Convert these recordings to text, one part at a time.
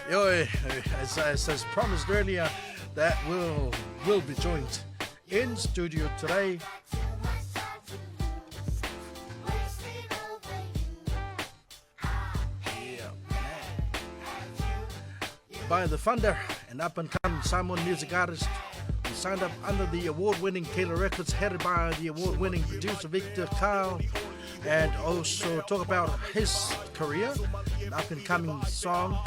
As promised earlier, that will be joined in studio today by the Funda, an up-and-coming Samoan Music Artist who signed up under the award-winning Keila Records, headed by the award-winning producer Victor Keila, and also talk about his career, an up-and-coming song,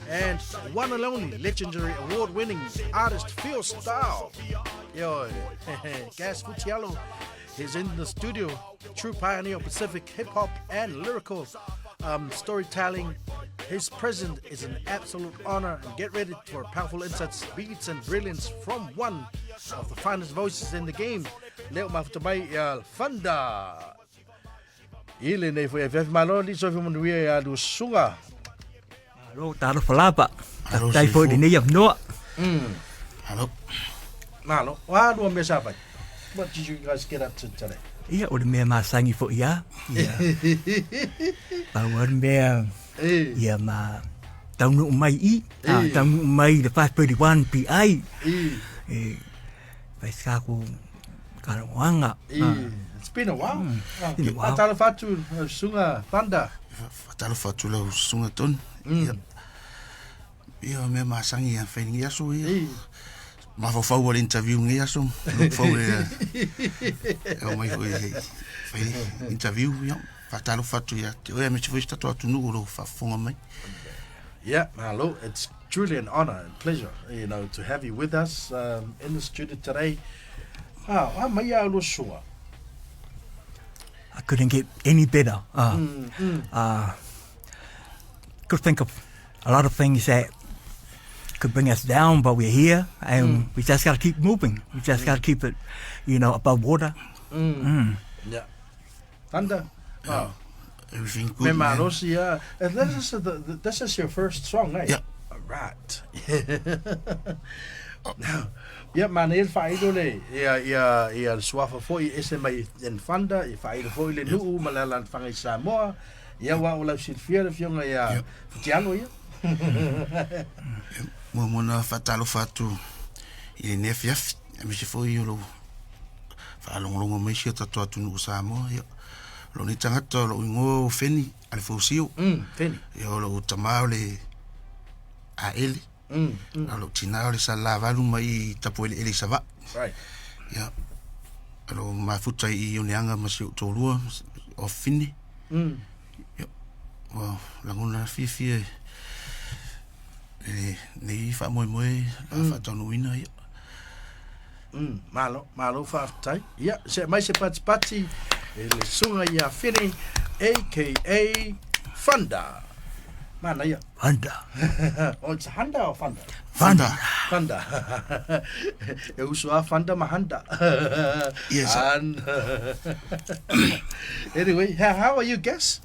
and one and only legendary award-winning artist Phil Style. Gas Futialo is in the studio, true pioneer of Pacific hip-hop and lyrical storytelling. His presence is an absolute honor, and get ready for powerful insights, beats, and brilliance from one of the finest voices in the game. Leo mafutamai Funda. Ile ne foi malo li so fimu wi ya lu sunga. Hello, taro falapa. Tai foi ni yap no. Hello. Malo. Wa do me sa pai. What did you guys get up to today? Ia o me ma sangi fo ia. Ba won me ia ma taunu mai I. Taunu mai the 531 PI. Vai ska ko karawanga. It's been a while. Fatalo fatu sunga Funda. Fatalo fatu la sunga ton. Ia me ma sangi ya feni ya so ia. Ma fa wal interview ngi ya so. Look for e mai foi interview ya. Fatalo fatu ya. Oya me chifu sta to atu no fa fonga mai. Yeah, hello. It's truly an honor and pleasure, to have you with us in the studio today. I couldn't get any better. Could think of a lot of things that could bring us down, but we're here, and we just got to keep moving. We just got to keep it, above water. Yeah. Funda. Everything good, man. This is your first song, right? Yeah. All right. Now, yeah, man, il fai dole ia suafa foi ese mai en Funda, I fai foi le nu malalan fangai Samoa. Ia wa ola silfiera fionga ia futialo ia. Mo na fatalo fatu I ne fiaf, me se foi lo fa longo mai se tatu atu no Samoa ia. Lo ni tangata lo ngo feni ale fosio. Feni. Ia lo tamao le a ele. Alo tina le sala valu mai tapu ele sava. Right. Yeah. Alo mafuta I unianga masio tolua o fini. Yeah. Well, langona fifi nei fa moi fa tonu ina ya. Malo fa tai. Yeah, se mai se pati ele sunga ia fini aka Funda. Mana ya? Funda. Oh, it's Hunda or Funda? Funda. Funda. Eu uso a Funda mahanda. Yes. And anyway, how are you, guys?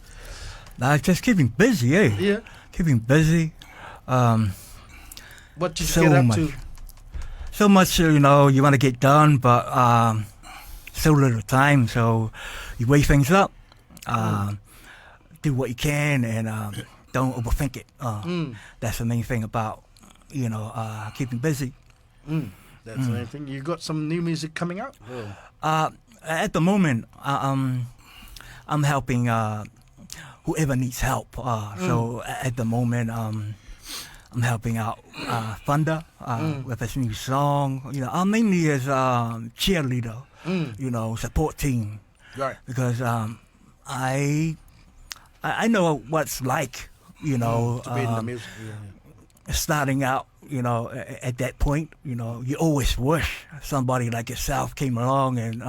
Just keeping busy, eh? Yeah. Keeping busy. What did you so get up much, to? So much, you want to get done, but so little time. So you weigh things up, do what you can, and don't overthink it. That's the main thing about, keeping busy. That's the main thing. You got some new music coming out? At the moment, I'm helping whoever needs help. So at the moment, I'm helping out Funda with his new song. I'm mainly as cheerleader, support team. Right. Because I know what's like, to be in the music. starting out, at that point, you always wish somebody like yourself came along and,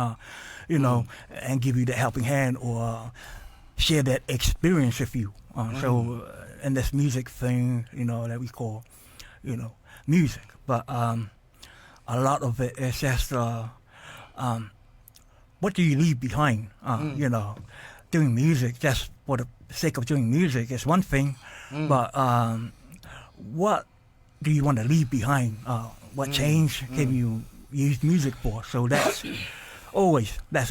and give you the helping hand or share that experience with you. So in this music thing, that we call, music. But a lot of it is just, what do you leave behind? Doing music just for the sake of doing music is one thing, but what do you want to leave behind? What change can you use music for? So that's always, I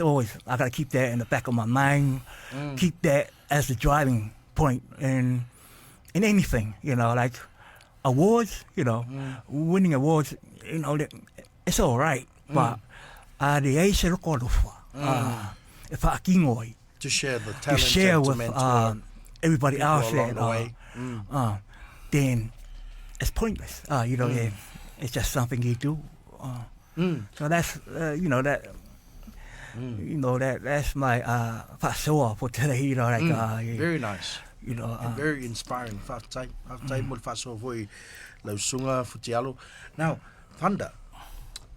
gotta keep that in the back of my mind, keep that as the driving point in anything, like awards, winning awards, it's all right. But the Ace if I can To share the to talent share and to with mentor everybody people else, along the way. then it's pointless. It's just something you do. So that's that's my fasoa for today. Very nice. And Very inspiring. Whātai mo le whasoa voi lau sunga futialo. Now, Funda,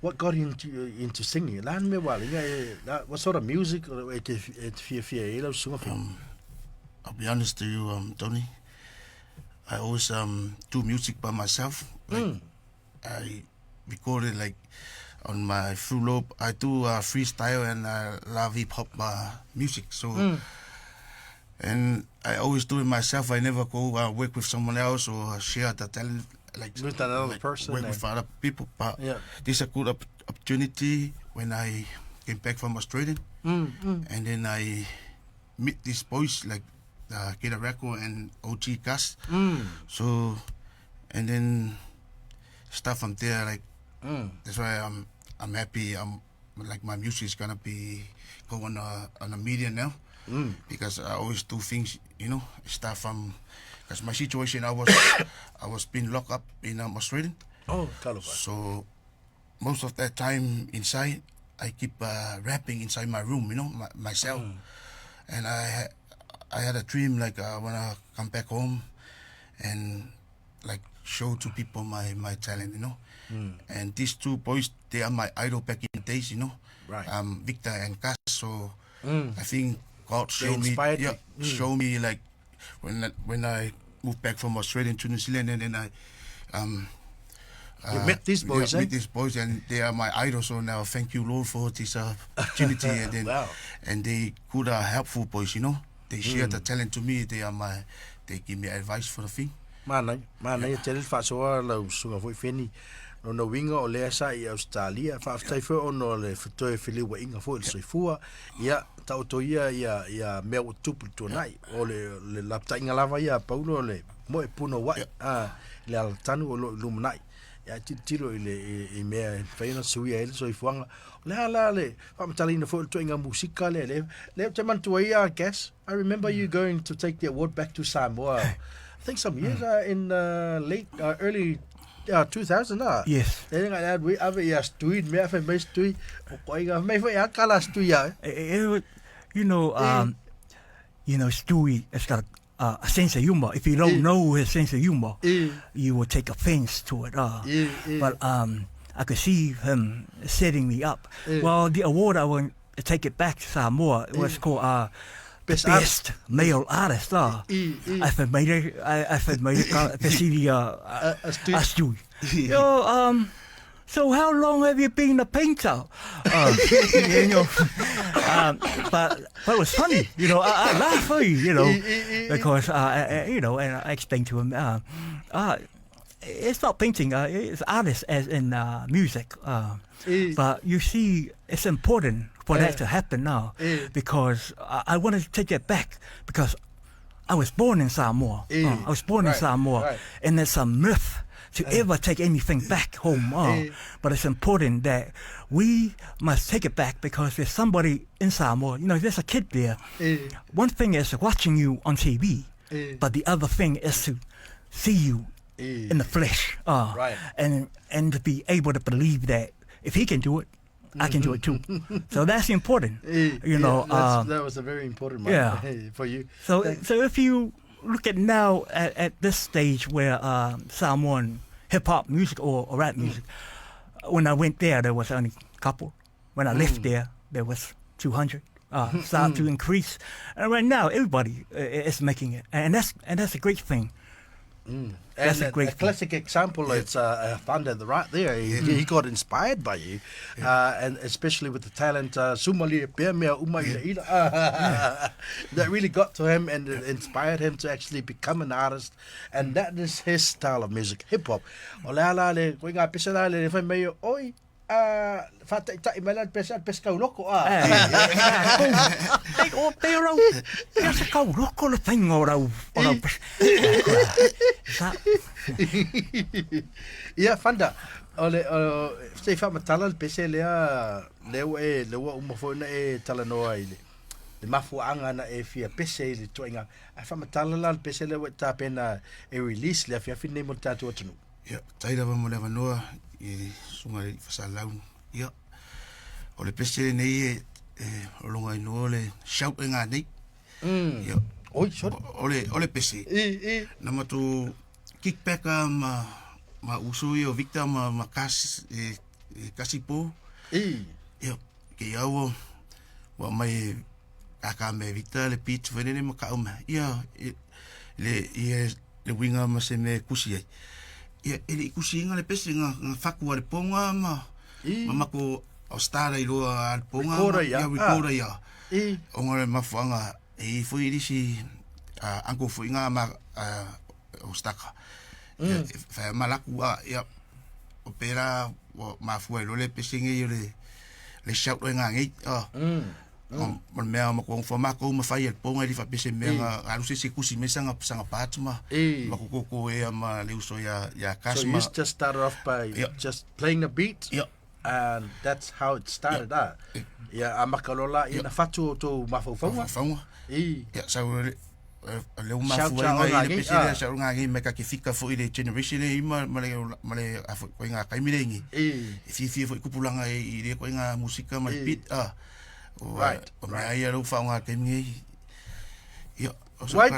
what got into singing? Lan me wale, what sort of music or fia lau sunga fi? I'll be honest to you, Tony. I always do music by myself. Like, I recorded like on my full lobe. I do freestyle and I love hip hop music. So, and I always do it myself. I never go work with someone else or share the talent like With another person. work with other people. But this is a good opportunity when I came back from Australia, and then I meet these boys like Keila Records and OG Gus. So, and then start from there. Like that's why I'm happy. Like my music is gonna be going on the media now. Because I always do things, start from, because my situation, I was being locked up in Australia. Oh, tell us. So most of that time inside, I keep rapping inside my room, myself. And I had a dream, like I wanna come back home and like show to people my talent, And these two boys, they are my idol back in the days, Right. Victor and Gus. So I think God showed me, inspired you. show me like when I moved back from Australia to New Zealand, and then You met these boys, meet these boys, and they are my idols. So now, thank you, Lord, for this opportunity. And then, Wow. and they good helpful boys, They share the talent to me. They give me advice for the thing. Mana te le whasoa lau sunga voi wheni. No winga o lea sa i Australia. Whaafitai wha ono le whatoe whilewa inga fo il soifua. Ia, tau to ia mea o tupu tuanai. O le lapta inga lava ia paulo le moe puno wai. Le alatanu o lumanai. Ia tiro i mea whaina sui a ele soifuanga. Le ala le whamatalina fo il to inga musika le te mantua ia gas. I remember you going to take the award back to Samoa. I think some years in early 2000 Yes. Then I we have a stui me have a stui o koiga me foi a kala stui ya. Stewie has got a sense of humor. If you don't know his sense of humor, you will take offense to it. But I could see him setting me up. Well, the award I want to take it back to Samoa. It was called best male artist. I've made it. Stewie. So how long have you been a painter? But it was funny, I laugh, because and I explained to him, it's not painting, it's artist as in music. But you see, it's important for that to happen now, because I wanted to take it back, because I was born in Samoa. I was born in Samoa, and there's a myth to ever take anything back home. But it's important that we must take it back, because there's somebody in Samoa, there's a kid there. One thing is watching you on TV, but the other thing is to see you in the flesh. And to be able to believe that if he can do it, I can do it too. So that's important. That was a very important one for you. So if you look at now at this stage where Samoan hip-hop music or rap music, when I went there was only a couple. When I left there was 200. Start to increase. And right now, everybody is making it. And that's a great thing. That's and a great classic example. It's Funda right there. He got inspired by you, and especially with the talent Sumali Pemea Umaila that really got to him and inspired him to actually become an artist. And that is his style of music, hip hop. Fata ita imalan pesca loko Te rau, sa kau loko le tainga o rau. Ia Funda, ole se fa matala le pese lea lewa umafona talanoa ile. Le mafuanga na fia pese le toinga. A fa matala la le pese lewa ta pena release le fia fine mo tatu atunu. Ia, taira wa mo le vanoa i sunga i fasalau. Ia, o le pese nei o longa ino le shout nga nei. Ia, oi, sorry. Ole pese. Nama tu kickbacka ma usui o Victor ma kasi po. Ia, ke iau wa mai aka me Victor le pitch venene ma ka uma. Ia, le winga ma se me kusi ai. Ia, ele kusi nga le pese nga faku ale ponga ma ko o stara i roa ale ponga. Recorder ia. Onga le mafuanga foi disi anko foi nga ma o staka. Fa malaku ia opera ma foi le pese nge le shout nga ngai. Mon mea ma ko forma ko ma fai el ponga di fa pese mea alu se kusi me sanga patma ma ko ma le uso ya kasma. So you just started off by just playing the beat, and that's how it started. Ya amakalola ina fatu to mafofonga. Ya sa le uma fuanga ile pese le sa nga ngi me ka ke fika fo ile generation ile ma le afo ko nga kai mirengi. Fi fo kupulanga ile ko nga musika ma beat Right. Why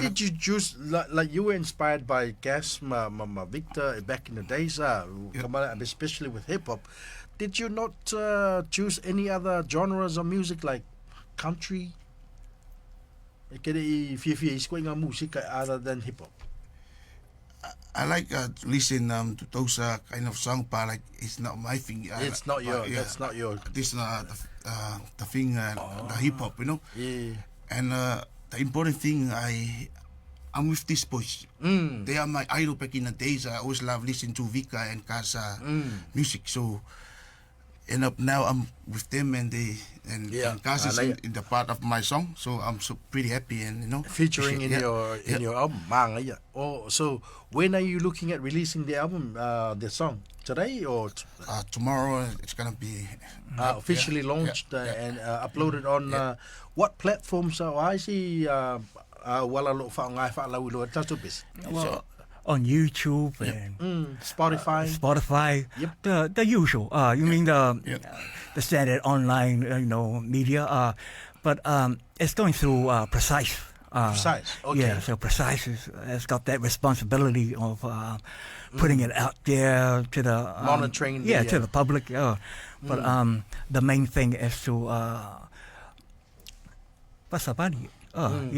did you choose, like you were inspired by Gas, Victor back in the days, especially with hip hop? Did you not choose any other genres of music like country? Music other than hip hop? I like to listen to those kind of songs, but like it's not my thing. It's not your. That's not your. This is the thing, the hip hop, you know. Yeah. And the important thing, I'm with these boys. They are my idol back in the days. I always love listening to Vika and Casa music. So end up now I'm with them, and Casa is in the part of my song. So I'm so pretty happy, and featuring in your album. Oh, so when are you looking at releasing the album, the song? Today or tomorrow? It's gonna be officially launched and uploaded on what platforms? I see. Well, on YouTube and Spotify. Yep. The usual. You mean the standard online, media. But it's going through Precise. Precise. Okay. Yeah. So Precise has got that responsibility of putting it out there to the monitoring. To the public. But the main thing is to pasapani. And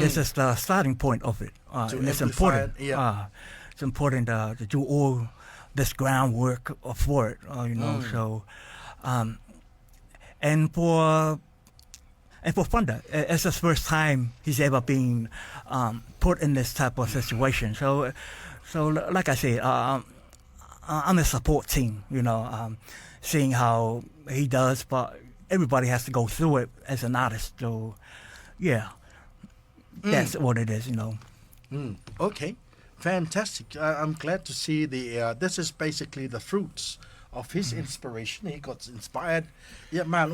this is the starting point of it. And it's important. It's important to do all this groundwork for it. So, and for Funda, it's the first time he's ever been put in this type of situation. So like I said, I'm a support team. Seeing how he does, but everybody has to go through it as an artist. So. Yeah, that's what it is, Okay, fantastic. I'm glad to see this is basically the fruits of his inspiration. He got inspired. Yeah, man,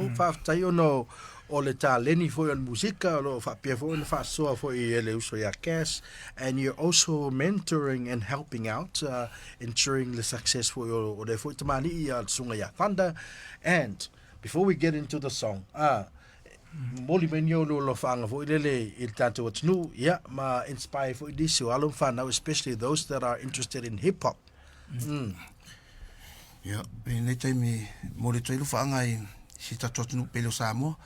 ole ta leni fo yon musika lo fa pia fo fa so fo ele uso ya cash, and you're also mentoring and helping out, ensuring the success for your ole fo tamani ya sunga ya Funda. And before we get into the song, Moli menyo lo fanga fo ilele il tanto what's new ma inspire for this so alum fan now, especially those that are interested in hip hop. Ne time moli treilu fanga I si tatot nu pelo Samoa.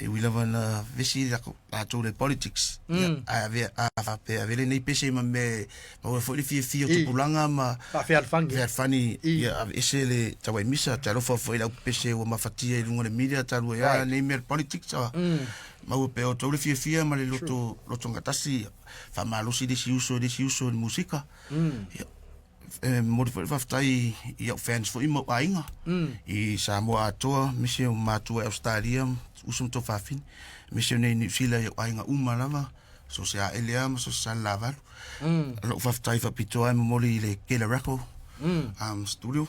We live on visi la to the politics. Avele nei pese ma me fo le fio to pulanga ma fa fani esele tawe misa talo fo la pese o ma fatia I lungo le media talo nei mer politics ma o pe o to le fio ma le loto ngatasi fa malusi de si uso musika. mo te whaftai I au fans fo I mo ainga. I Samoa atoa, misi o mātua Australia, usum to whawhini. Misi o nei New Zealand au ainga umalama, so se a eleama, so se a lavalu. Lo whaftai whapitoa mo moli le Keila Records, studio.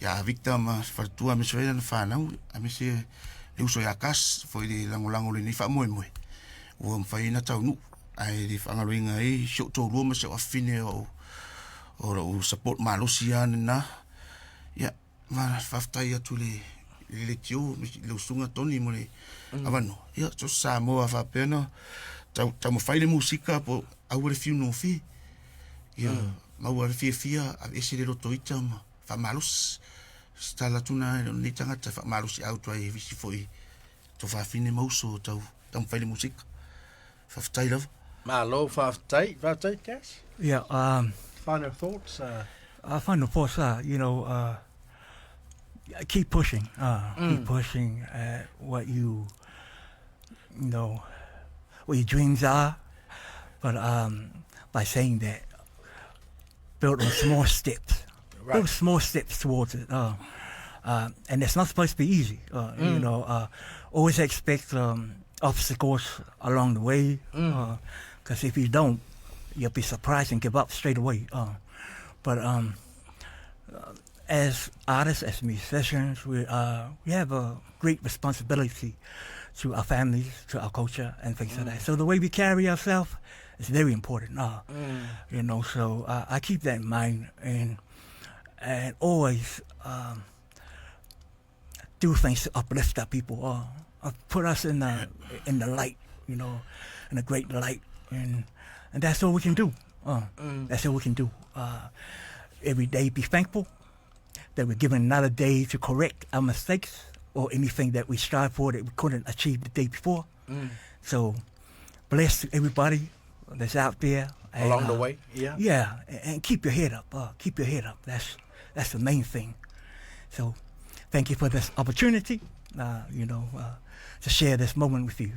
Ya Victor ma whatua misi o na whanau, a misi le uso ya kas, fo I le langolango le ni whamoe moe. Ua mwhaina tau nu, ai le whangaroinga shok tō rua ma se o awhine o support malosi ane na. Ya, ma whaftai atu le tio, le usunga toni mo le awano. Ya, so Samoa whapena, tau mawhaile musika po au le fiu no fi. Ya, mau le fia, a ese le roto ita ma whamalos. Stala tuna le tangata whamalosi au tuai visi foi. To whawhine mauso tau mawhaile musika. Whaftai lava. Malo, whaftai, Cash? Yeah, Final thoughts? Final thoughts, keep pushing. Keep pushing at what you know, what your dreams are. But by saying that, build on small steps. Right. Build small steps towards it. And it's not supposed to be easy. You know, always expect obstacles along the way. Because if you don't, you'll be surprised and give up straight away. But as artists, as musicians, we have a great responsibility to our families, to our culture, and things like that. So the way we carry ourselves is very important. You know, so I keep that in mind and always do things to uplift our people, put us in the light, you know, in a great light, and that's all we can do. That's all we can do. Every day, be thankful that we're given another day to correct our mistakes or anything that we strive for that we couldn't achieve the day before. So, bless to everybody that's out there. And, Along the way, yeah. Yeah, and keep your head up. Keep your head up. That's the main thing. So, thank you for this opportunity, you know, to share this moment with you.